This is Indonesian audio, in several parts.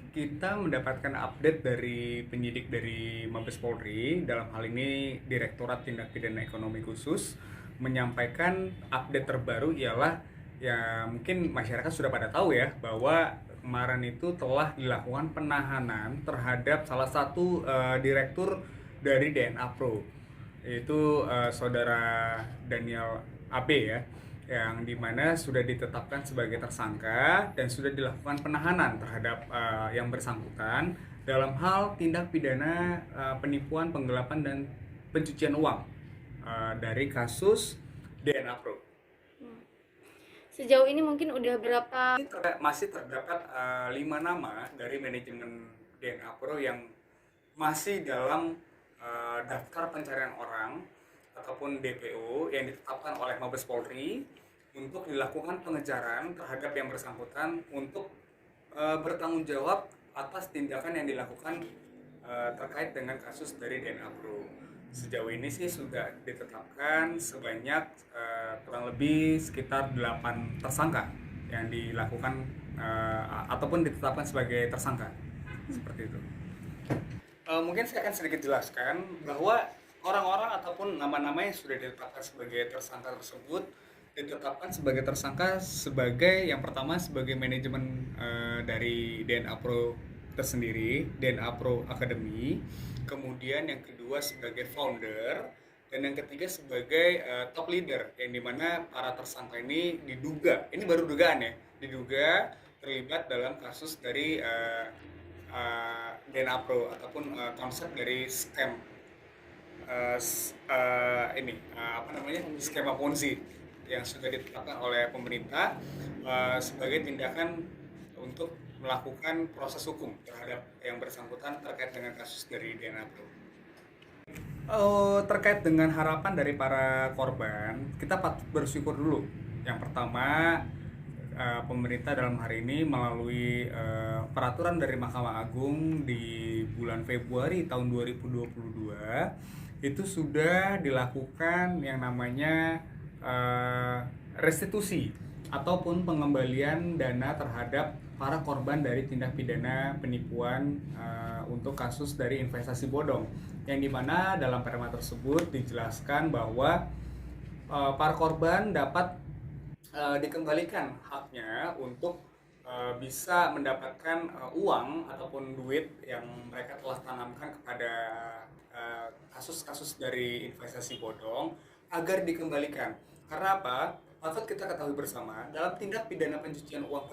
kita mendapatkan update dari penyidik dari Mabes Polri, dalam hal ini Direktorat Tindak Pidana Ekonomi Khusus, menyampaikan update terbaru ialah ya mungkin masyarakat sudah pada tahu ya bahwa kemarin itu telah dilakukan penahanan terhadap salah satu direktur dari DNA Pro, yaitu saudara Daniel AB ya, yang dimana sudah ditetapkan sebagai tersangka dan sudah dilakukan penahanan terhadap yang bersangkutan dalam hal tindak pidana penipuan, penggelapan dan pencucian uang dari kasus DNA Pro. Sejauh ini mungkin udah berapa? Masih terdapat 5 nama dari manajemen DNA Pro yang masih dalam daftar pencarian orang ataupun DPO yang ditetapkan oleh Mabes Polri untuk dilakukan pengejaran terhadap yang bersangkutan untuk bertanggung jawab atas tindakan yang dilakukan terkait dengan kasus dari DNA Pro. Sejauh ini sih sudah ditetapkan sebanyak kurang lebih sekitar 8 tersangka yang dilakukan ataupun ditetapkan sebagai tersangka. Seperti itu. Mungkin saya akan sedikit jelaskan bahwa orang-orang ataupun nama-nama yang sudah ditetapkan sebagai tersangka tersebut ditetapkan sebagai tersangka sebagai yang pertama sebagai manajemen dari DNA Pro tersendiri, DNA Pro Academy, kemudian yang kedua sebagai founder, dan yang ketiga sebagai top leader, yang dimana para tersangka ini diduga, ini baru dugaan ya, diduga terlibat dalam kasus dari DNA Pro ataupun konsep dari scam apa namanya, skema Ponzi yang sudah ditetapkan oleh pemerintah sebagai tindakan untuk melakukan proses hukum terhadap yang bersangkutan terkait dengan kasus dari DNA Pro. Terkait dengan harapan dari para korban, kita patut bersyukur dulu. Yang pertama, pemerintah dalam hari ini melalui peraturan dari Mahkamah Agung di bulan Februari tahun 2022 itu sudah dilakukan yang namanya restitusi ataupun pengembalian dana terhadap para korban dari tindak pidana penipuan untuk kasus dari investasi bodong, yang dimana dalam perma tersebut dijelaskan bahwa para korban dapat dikembalikan haknya untuk bisa mendapatkan uang ataupun duit yang mereka telah tanamkan kepada kasus-kasus dari investasi bodong agar dikembalikan. Karena apa? Patut kita ketahui bersama, dalam tindak pidana pencucian uang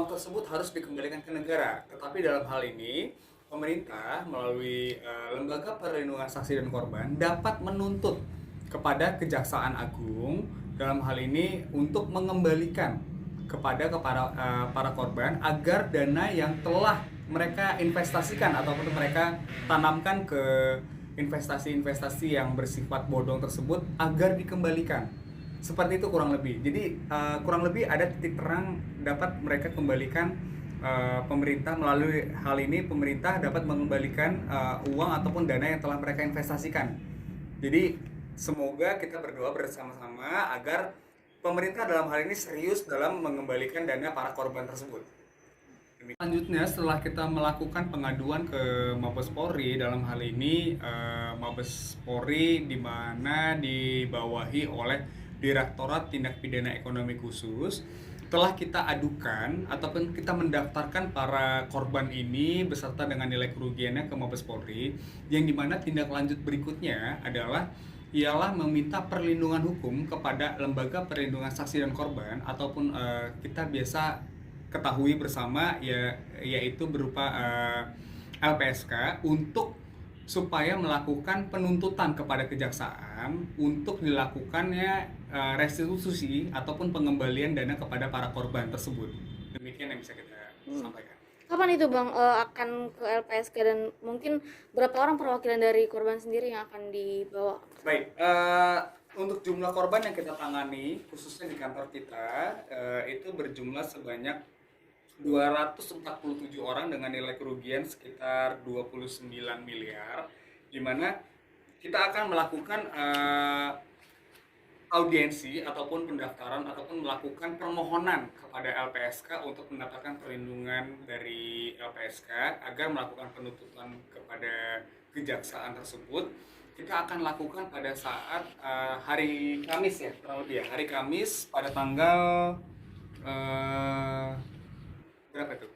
tersebut harus dikembalikan ke negara. Tetapi dalam hal ini, pemerintah melalui Lembaga Perlindungan Saksi dan Korban dapat menuntut kepada Kejaksaan Agung dalam hal ini untuk mengembalikan kepada para korban agar dana yang telah mereka investasikan ataupun mereka tanamkan ke investasi-investasi yang bersifat bodong tersebut agar dikembalikan. Seperti itu kurang lebih. Jadi kurang lebih ada titik terang dapat mereka kembalikan, pemerintah melalui hal ini pemerintah dapat mengembalikan uang ataupun dana yang telah mereka investasikan. Jadi semoga kita berdoa bersama-sama agar pemerintah dalam hal ini serius dalam mengembalikan dana para korban tersebut. Selanjutnya setelah kita melakukan pengaduan ke Mabes Polri, dalam hal ini Mabes Polri di mana dibawahi oleh Direktorat Tindak Pidana Ekonomi Khusus, telah kita adukan ataupun kita mendaftarkan para korban ini beserta dengan nilai kerugiannya ke Mabes Polri, yang dimana tindak lanjut berikutnya adalah ialah meminta perlindungan hukum kepada Lembaga Perlindungan Saksi dan Korban ataupun kita biasa ketahui bersama yaitu berupa LPSK, untuk supaya melakukan penuntutan kepada kejaksaan untuk dilakukannya restitusi ataupun pengembalian dana kepada para korban tersebut. Demikian yang bisa kita sampaikan. Kapan itu Bang akan ke LPSK dan mungkin berapa orang perwakilan dari korban sendiri yang akan dibawa? Baik, untuk jumlah korban yang kita tangani khususnya di kantor kita itu berjumlah sebanyak 247 orang dengan nilai kerugian sekitar 29 miliar, di mana kita akan melakukan audiensi ataupun pendaftaran ataupun melakukan permohonan kepada LPSK untuk mendapatkan perlindungan dari LPSK agar melakukan penuntutan kepada kejaksaan tersebut, kita akan lakukan pada saat hari Kamis ya, kurang lebih ya, hari Kamis pada tanggal berapa itu?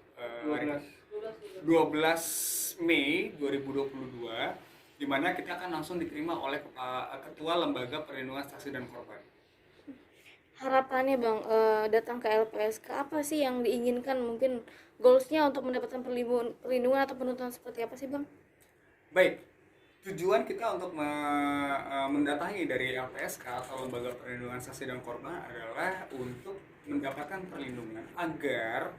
12 Mei 2022, di mana kita akan langsung diterima oleh Ketua Lembaga Perlindungan Saksi dan Korban. Harapannya Bang, datang ke LPSK apa sih yang diinginkan, mungkin goalsnya untuk mendapatkan perlindungan atau penuntutan seperti apa sih Bang? Baik, tujuan kita untuk mendatangi dari LPSK atau Lembaga Perlindungan Saksi dan Korban adalah untuk mendapatkan perlindungan agar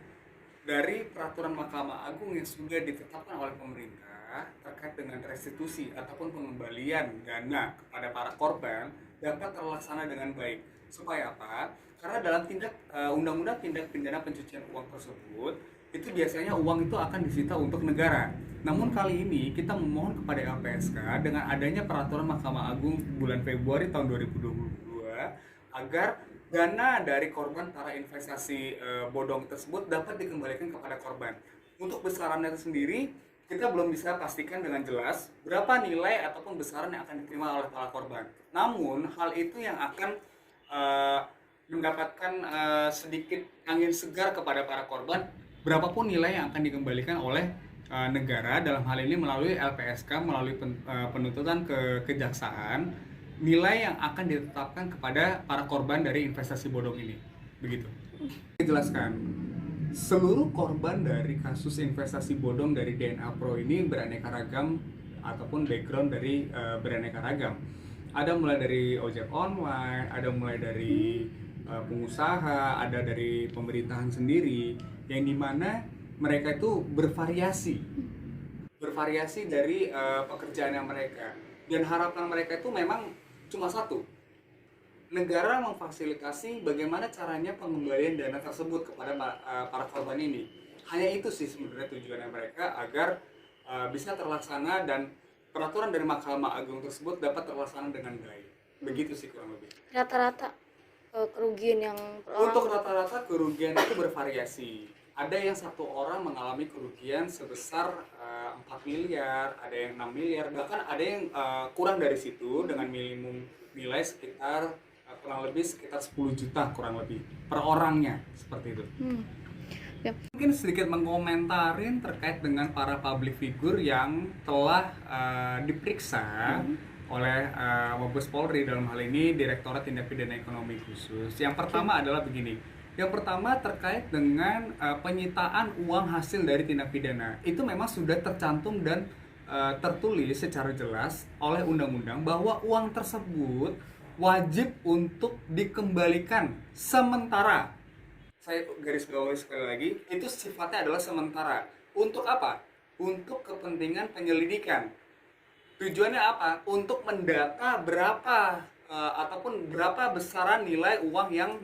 dari peraturan Mahkamah Agung yang sudah ditetapkan oleh pemerintah terkait dengan restitusi ataupun pengembalian dana kepada para korban dapat terlaksana dengan baik. Supaya apa? Karena dalam Undang-Undang Tindak Pidana Pencucian Uang tersebut, itu biasanya uang itu akan disita untuk negara. Namun kali ini kita memohon kepada LPSK dengan adanya peraturan Mahkamah Agung bulan Februari tahun 2022 agar dana dari korban para investasi bodong tersebut dapat dikembalikan kepada korban. Untuk besarannya sendiri kita belum bisa pastikan dengan jelas berapa nilai ataupun besaran yang akan diterima oleh para korban. Namun hal itu yang akan mendapatkan sedikit angin segar kepada para korban, berapapun nilai yang akan dikembalikan oleh negara, dalam hal ini melalui LPSK, melalui penuntutan ke kejaksaan, nilai yang akan ditetapkan kepada para korban dari investasi bodong ini. Begitu. Dijelaskan, seluruh korban dari kasus investasi bodong dari DNA Pro ini beraneka ragam ataupun background dari beraneka ragam. Ada mulai dari ojek online, ada mulai dari pengusaha, ada dari pemerintahan sendiri, yang dimana mereka itu bervariasi dari pekerjaannya mereka, dan harapan mereka itu memang cuma satu, negara memfasilitasi bagaimana caranya pengembalian dana tersebut kepada para korban ini. Hanya itu sih sebenarnya tujuannya mereka, agar bisa terlaksana dan peraturan dari Mahkamah Agung tersebut dapat terlaksana dengan baik. Begitu sih kurang lebih. Rata-rata kerugian yang Untuk rata-rata kerugian itu bervariasi. Ada yang satu orang mengalami kerugian sebesar 4 miliar, ada yang 6 miliar, bahkan ada yang kurang dari situ dengan minimum nilai sekitar kurang lebih sekitar 10 juta kurang lebih per orangnya, seperti itu. Ya. Mungkin sedikit mengkomentarin terkait dengan para public figure yang telah diperiksa oleh Mabes Polri, dalam hal ini Direktorat Tindak Pidana Ekonomi Khusus. Yang pertama adalah begini. Yang pertama terkait dengan penyitaan uang hasil dari tindak pidana. Itu memang sudah tercantum dan tertulis secara jelas oleh undang-undang bahwa uang tersebut wajib untuk dikembalikan sementara. Saya garis bawahi sekali lagi, itu sifatnya adalah sementara. Untuk apa? Untuk kepentingan penyelidikan. Tujuannya apa? Untuk mendata berapa ataupun berapa besaran nilai uang yang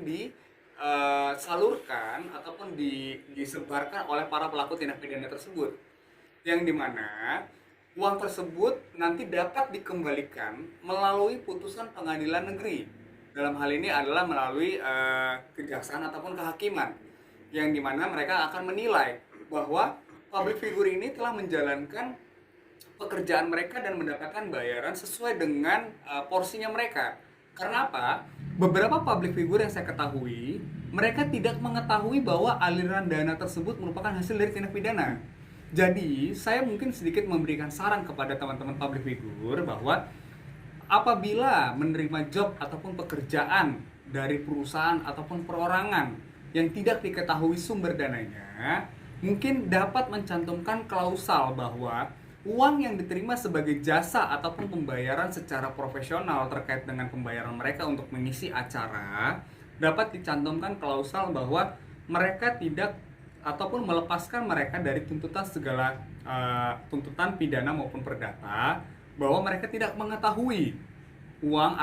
disalurkan ataupun disebarkan oleh para pelaku tindak pidana tersebut, yang dimana uang tersebut nanti dapat dikembalikan melalui putusan pengadilan negeri. Dalam hal ini adalah melalui kejaksaan ataupun kehakiman, yang dimana mereka akan menilai bahwa public figure ini telah menjalankan pekerjaan mereka dan mendapatkan bayaran sesuai dengan porsinya mereka. Karena apa? Beberapa public figure yang saya ketahui, mereka tidak mengetahui bahwa aliran dana tersebut merupakan hasil dari tindak pidana. Jadi, saya mungkin sedikit memberikan saran kepada teman-teman public figure bahwa apabila menerima job ataupun pekerjaan dari perusahaan ataupun perorangan yang tidak diketahui sumber dananya, mungkin dapat mencantumkan klausal bahwa uang yang diterima sebagai jasa ataupun pembayaran secara profesional terkait dengan pembayaran mereka untuk mengisi acara, dapat dicantumkan klausal bahwa mereka tidak ataupun melepaskan mereka dari tuntutan segala tuntutan pidana maupun perdata, bahwa mereka tidak mengetahui uang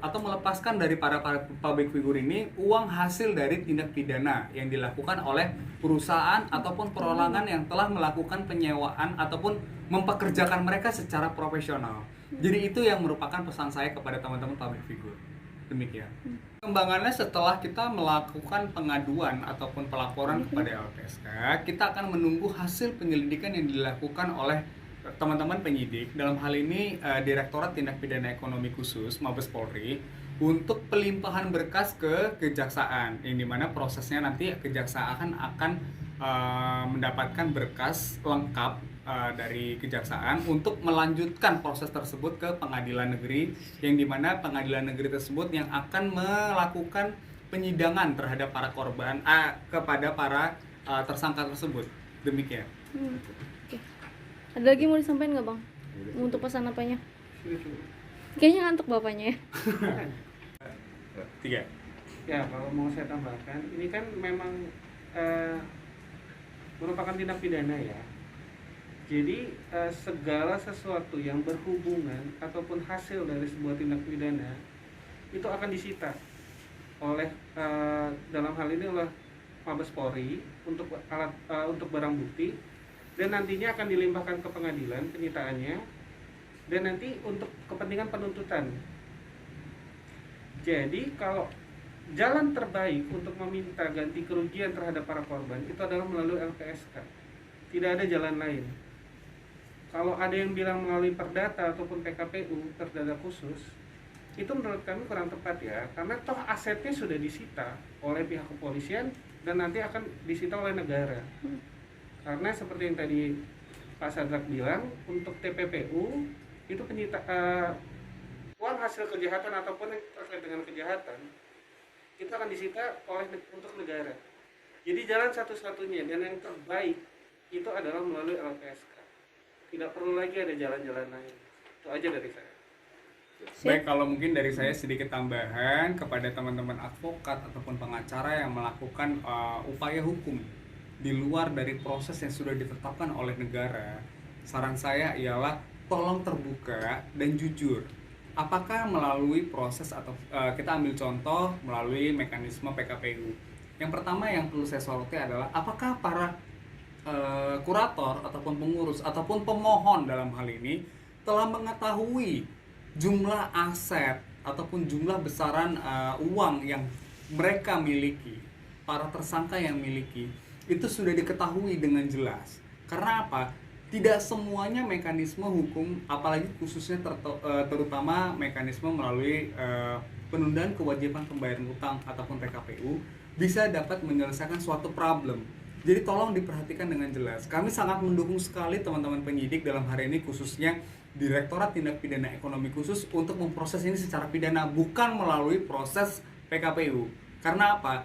atau melepaskan dari para public figure ini uang hasil dari tindak pidana yang dilakukan oleh perusahaan ataupun perorangan yang telah melakukan penyewaan ataupun mempekerjakan mereka secara profesional. Jadi itu yang merupakan pesan saya kepada teman-teman public figure. Demikian. Perkembangannya setelah kita melakukan pengaduan ataupun pelaporan kepada LPSK, kita akan menunggu hasil penyelidikan yang dilakukan oleh teman-teman penyidik, dalam hal ini Direktorat Tindak Pidana Ekonomi Khusus Mabes Polri, untuk pelimpahan berkas ke kejaksaan, yang dimana prosesnya nanti kejaksaan akan mendapatkan berkas lengkap dari kejaksaan untuk melanjutkan proses tersebut ke pengadilan negeri, yang dimana pengadilan negeri tersebut yang akan melakukan penyidangan terhadap para korban kepada para tersangka tersebut. Demikian. Oke. Ada lagi mau disampaikan nggak bang? Untuk pesan apanya? Kayaknya ngantuk bapaknya ya. 3. Ya, kalau mau saya tambahkan, ini kan memang merupakan tindak pidana ya. Jadi segala sesuatu yang berhubungan ataupun hasil dari sebuah tindak pidana itu akan disita oleh dalam hal ini oleh Mabes Polri untuk untuk barang bukti, dan nantinya akan dilimpahkan ke pengadilan penyitaannya, dan nanti untuk kepentingan penuntutan. Jadi kalau jalan terbaik untuk meminta ganti kerugian terhadap para korban itu adalah melalui LPSK. Tidak ada jalan lain. Kalau ada yang bilang melalui perdata ataupun PKPU, perdata khusus, itu menurut kami kurang tepat ya, karena toh asetnya sudah disita oleh pihak kepolisian dan nanti akan disita oleh negara. Karena seperti yang tadi Pak Sadrak bilang, untuk TPPU itu uang hasil kejahatan ataupun yang terkait dengan kejahatan itu akan disita untuk negara. Jadi jalan satu-satunya dan yang terbaik itu adalah melalui LPSK. Tidak perlu lagi ada jalan-jalan lain. Itu aja dari saya. Baik, kalau mungkin dari saya sedikit tambahan kepada teman-teman advokat ataupun pengacara yang melakukan upaya hukum di luar dari proses yang sudah ditetapkan oleh negara. Saran saya ialah tolong terbuka dan jujur. Apakah melalui proses atau kita ambil contoh melalui mekanisme PKPU. Yang pertama yang perlu saya soroti adalah apakah para kurator ataupun pengurus ataupun pemohon dalam hal ini telah mengetahui jumlah aset ataupun jumlah besaran uang yang mereka miliki, para tersangka yang miliki, itu sudah diketahui dengan jelas. Karena apa? Tidak semuanya mekanisme hukum, apalagi khususnya terutama mekanisme melalui penundaan kewajiban pembayaran utang ataupun PKPU bisa dapat menyelesaikan suatu problem. Jadi tolong diperhatikan dengan jelas. Kami sangat mendukung sekali teman-teman penyidik dalam hari ini, khususnya Direktorat Tindak Pidana Ekonomi Khusus, untuk memproses ini secara pidana, bukan melalui proses PKPU. Karena apa?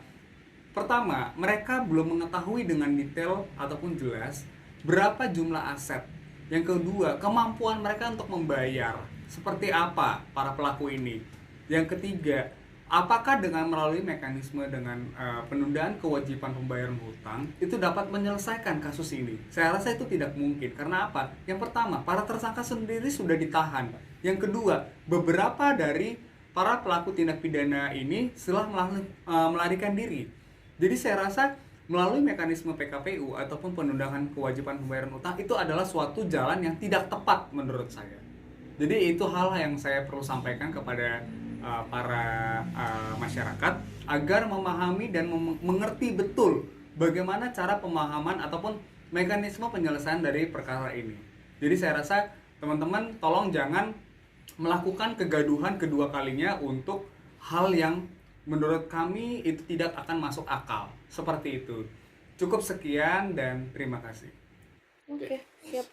Pertama, mereka belum mengetahui dengan detail ataupun jelas berapa jumlah aset. Yang kedua, kemampuan mereka untuk membayar seperti apa para pelaku ini. Yang ketiga, apakah dengan melalui mekanisme dengan penundaan kewajiban pembayaran hutang itu dapat menyelesaikan kasus ini? Saya rasa itu tidak mungkin. Karena apa? Yang pertama, para tersangka sendiri sudah ditahan. Yang kedua, beberapa dari para pelaku tindak pidana ini setelah melarikan diri. Jadi saya rasa melalui mekanisme PKPU ataupun penundaan kewajiban pembayaran hutang itu adalah suatu jalan yang tidak tepat menurut saya. Jadi itu hal yang saya perlu sampaikan kepada para masyarakat agar memahami dan mengerti betul bagaimana cara pemahaman ataupun mekanisme penyelesaian dari perkara ini. Jadi saya rasa teman-teman tolong jangan melakukan kegaduhan kedua kalinya untuk hal yang menurut kami itu tidak akan masuk akal. Seperti itu. Cukup sekian dan terima kasih. Oke, siap.